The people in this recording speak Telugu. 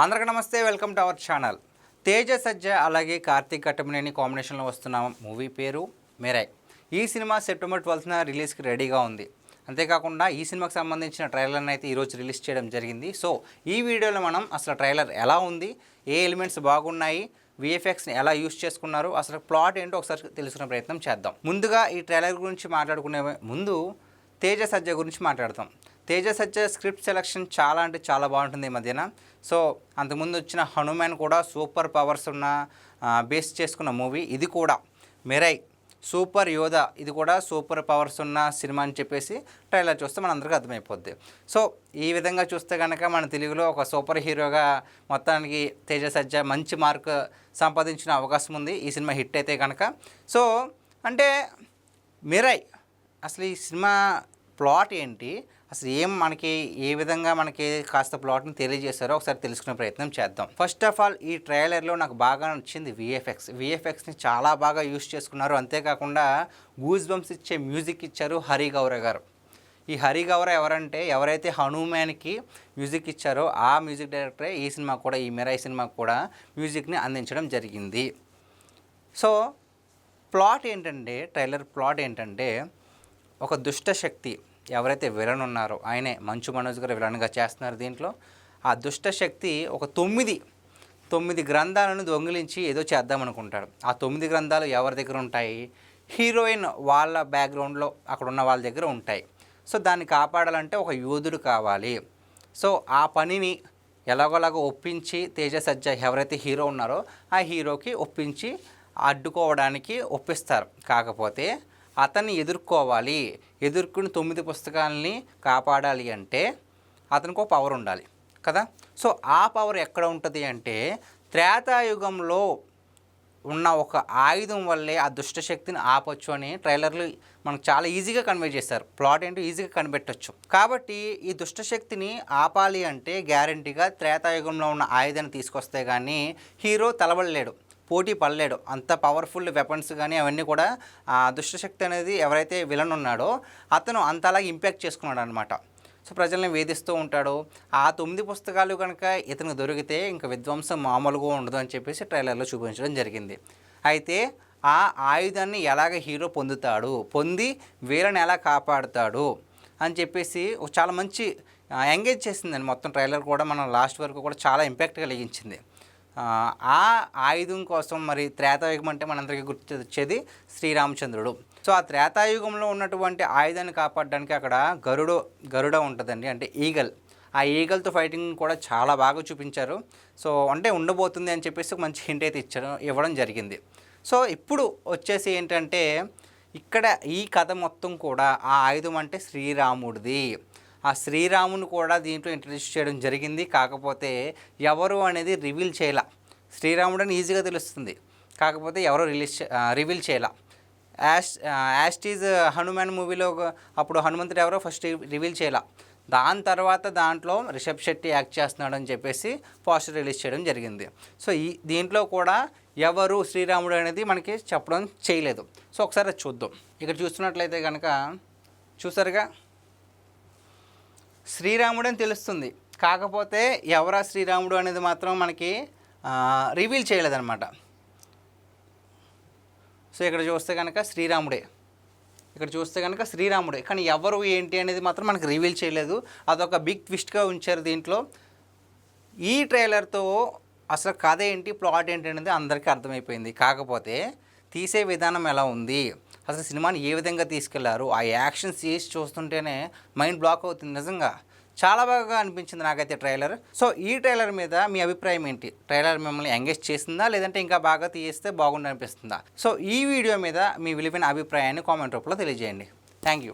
అందరికీ నమస్తే, welcome to our channel. Teja సజ్జ అలాగే కార్తీక్ కట్టమనేని కాంబినేషన్లో వస్తున్న మూవీ పేరు మెరై. ఈ సినిమా సెప్టెంబర్ 12న రిలీజ్కి రెడీగా ఉంది. అంతేకాకుండా ఈ సినిమాకి సంబంధించిన ట్రైలర్ని అయితే ఈరోజు రిలీజ్ చేయడం జరిగింది. సో ఈ వీడియోలో మనం అసలు ట్రైలర్ ఎలా ఉంది, ఏ ఎలిమెంట్స్ బాగున్నాయి, విఎఫ్ఎక్స్ని ఎలా యూస్ చేసుకున్నారు, అసలు ప్లాట్ ఏంటో ఒకసారి తెలుసుకునే ప్రయత్నం చేద్దాం. ముందుగా ఈ ట్రైలర్ గురించి మాట్లాడుకునే ముందు తేజ సజ్జ గురించి మాట్లాడతాం. తేజ సజ్జ స్క్రిప్ట్ సెలెక్షన్ చాలా అంటే చాలా బాగుంటుంది ఈ మధ్యన. సో అంతకుముందు వచ్చిన హనుమాన్ కూడా సూపర్ పవర్స్ ఉన్న బేస్ చేసుకున్న మూవీ. ఇది కూడా మెరై సూపర్ యోధ, ఇది కూడా సూపర్ పవర్స్ ఉన్న సినిమా అని చెప్పేసి ట్రైలర్ చూస్తే మన అందరికీ అర్థమైపోద్ది. సో ఈ విధంగా చూస్తే కనుక మన తెలుగులో ఒక సూపర్ హీరోగా మొత్తానికి తేజ సజ్జ మంచి మార్క్ సంపాదించిన అవకాశం ఉంది ఈ సినిమా హిట్ అయితే కనుక. సో అంటే మెరై అసలు ఈ సినిమా ప్లాట్ ఏంటి, అసలు మనకి ఏ విధంగా మనకి కాస్త ప్లాట్ని తెలియజేశారో ఒకసారి తెలుసుకునే ప్రయత్నం చేద్దాం. ఫస్ట్ ఆఫ్ ఆల్ ఈ ట్రైలర్లో నాకు బాగా నచ్చింది విఎఫ్ఎక్స్ని చాలా బాగా యూస్ చేసుకున్నారు. అంతేకాకుండా గూస్ బంప్స్ ఇచ్చే మ్యూజిక్ ఇచ్చారు హరి గౌర గారు. ఈ హరి గౌర ఎవరైతే హనుమాన్కి మ్యూజిక్ ఇచ్చారో ఆ మ్యూజిక్ డైరెక్టరే ఈ సినిమా కూడా, ఈ మెరై సినిమాకు కూడా మ్యూజిక్ని అందించడం జరిగింది. సో ప్లాట్ ఏంటంటే, ట్రైలర్ ప్లాట్ ఏంటంటే, ఒక దుష్ట శక్తి ఎవరైతే విలన్ ఉన్నారో ఆయనే మంచు మనోజ్ గారు విలన్గా చేస్తున్నారు దీంట్లో. ఆ దుష్ట శక్తి ఒక తొమ్మిది గ్రంథాలను దొంగిలించి ఏదో చేద్దామనుకుంటాడు. ఆ 9 గ్రంథాలు ఎవరి దగ్గర ఉంటాయి? హీరోయిన్ వాళ్ళ బ్యాక్గ్రౌండ్లో అక్కడ ఉన్న వాళ్ళ దగ్గర ఉంటాయి. సో దాన్ని కాపాడాలంటే ఒక యోధుడు కావాలి. సో ఆ పనిని ఎలాగోలాగో ఒప్పించి తేజ సజ్జ ఎవరైతే హీరో ఉన్నారో ఆ హీరోకి ఒప్పించి అడ్డుకోవడానికి ఒప్పిస్తారు. కాకపోతే అతన్ని ఎదుర్కొని 9 పుస్తకాలని కాపాడాలి అంటే అతనికి ఒక పవర్ ఉండాలి కదా. సో ఆ పవర్ ఎక్కడ ఉంటుంది అంటే, త్రేతాయుగంలో ఉన్న ఒక ఆయుధం వల్లే ఆ దుష్టశక్తిని ఆపొచ్చు అని ట్రైలర్లు మనకు చాలా ఈజీగా కన్వే చేస్తారు. ప్లాట్ ఏంటో ఈజీగా కనిపెట్టచ్చు. కాబట్టి ఈ దుష్టశక్తిని ఆపాలి అంటే గ్యారంటీగా త్రేతాయుగంలో ఉన్న ఆయుధాన్ని తీసుకొస్తే కానీ హీరో తలబడలేడు, పోటీ పడలేడు. అంత పవర్ఫుల్ వెపన్స్ కానీ అవన్నీ కూడా ఆ దుష్టశక్తి అనేది ఎవరైతే విలన్ ఉన్నాడో అతను అంతలాగా ఇంపాక్ట్ చేసుకున్నాడు అనమాట. సో ప్రజల్ని వేధిస్తూ ఉంటాడు. ఆ 9 పుస్తకాలు కనుక ఇతనికి దొరికితే ఇంకా విధ్వంసం మామూలుగా ఉండదు అని చెప్పేసి ట్రైలర్లో చూపించడం జరిగింది. అయితే ఆ ఆయుధాన్ని ఎలాగ హీరో పొంది వీళ్ళని ఎలా కాపాడుతాడు అని చెప్పేసి చాలా మంచి ఎంగేజ్ చేసిందండి. మొత్తం ట్రైలర్ కూడా మనం లాస్ట్ వరకు కూడా చాలా ఇంపాక్ట్ కలిగించింది. ఆ ఆయుధం కోసం మరి త్రేతాయుగం అంటే మనందరికీ గుర్తొచ్చేది శ్రీరామచంద్రుడు. సో ఆ త్రేతాయుగంలో ఉన్నటువంటి ఆయుధాన్ని కాపాడడానికి అక్కడ గరుడ ఉంటుందండి, అంటే ఈగల్. ఆ ఈగల్తో ఫైటింగ్ కూడా చాలా బాగా చూపించారు. సో అంటే ఉండబోతుంది అని చెప్పేసి ఒక మంచి హింట్ అయితే ఇవ్వడం జరిగింది. సో ఇప్పుడు వచ్చేసి ఏంటంటే, ఇక్కడ ఈ కథ మొత్తం కూడా ఆ ఆయుధం అంటే శ్రీరాముడిది. ఆ శ్రీరాముని కూడా దీంట్లో ఇంట్రడ్యూస్ చేయడం జరిగింది. కాకపోతే ఎవరు అనేది రివీల్ చేయాల. శ్రీరాముడు అని ఈజీగా తెలుస్తుంది, కాకపోతే ఎవరో రివీల్ చేయాల. యాస్టీజ్ హనుమాన్ మూవీలో అప్పుడు హనుమంతుడు ఎవరో ఫస్ట్ రివీల్ చేయాల. దాని తర్వాత దాంట్లో రిషబ్ శెట్టి యాక్ట్ చేస్తున్నాడు అని చెప్పేసి పోస్టర్ రిలీజ్ చేయడం జరిగింది. సో దీంట్లో కూడా ఎవరు శ్రీరాముడు అనేది మనకి చెప్పడం చేయలేదు. సో ఒకసారి చూద్దాం. ఇక్కడ చూస్తున్నట్లయితే కనుక చూసారుగా శ్రీరాముడు అని తెలుస్తుంది, కాకపోతే ఎవరా శ్రీరాముడు అనేది మాత్రం మనకి రివీల్ చేయలేదన్నమాట. సో ఇక్కడ చూస్తే కనుక శ్రీరాముడే, కానీ ఎవరు ఏంటి అనేది మాత్రం మనకి రివీల్ చేయలేదు. అదొక బిగ్ ట్విస్ట్గా ఉంచారు దీంట్లో. ఈ ట్రైలర్తో అసలు కథ ఏంటి, ప్లాట్ ఏంటి అనేది అందరికీ అర్థమైపోయింది. కాకపోతే తీసే విధానం ఎలా ఉంది, అసలు సినిమాని ఏ విధంగా తీసుకెళ్లారు, ఆ యాక్షన్ సీన్స్ చూస్తుంటేనే మైండ్ బ్లాక్ అవుతుంది. నిజంగా చాలా బాగా అనిపించింది నాకైతే ట్రైలర్. సో ఈ ట్రైలర్ మీద మీ అభిప్రాయం ఏంటి? ట్రైలర్ మిమ్మల్ని ఎంగేజ్ చేసిందా, లేదంటే ఇంకా బాగా తీస్తే బాగుండు అనిపిస్తుందా? సో ఈ వీడియో మీద మీ విలువైన అభిప్రాయాన్ని కామెంట్ రూపంలో తెలియజేయండి. Thank you.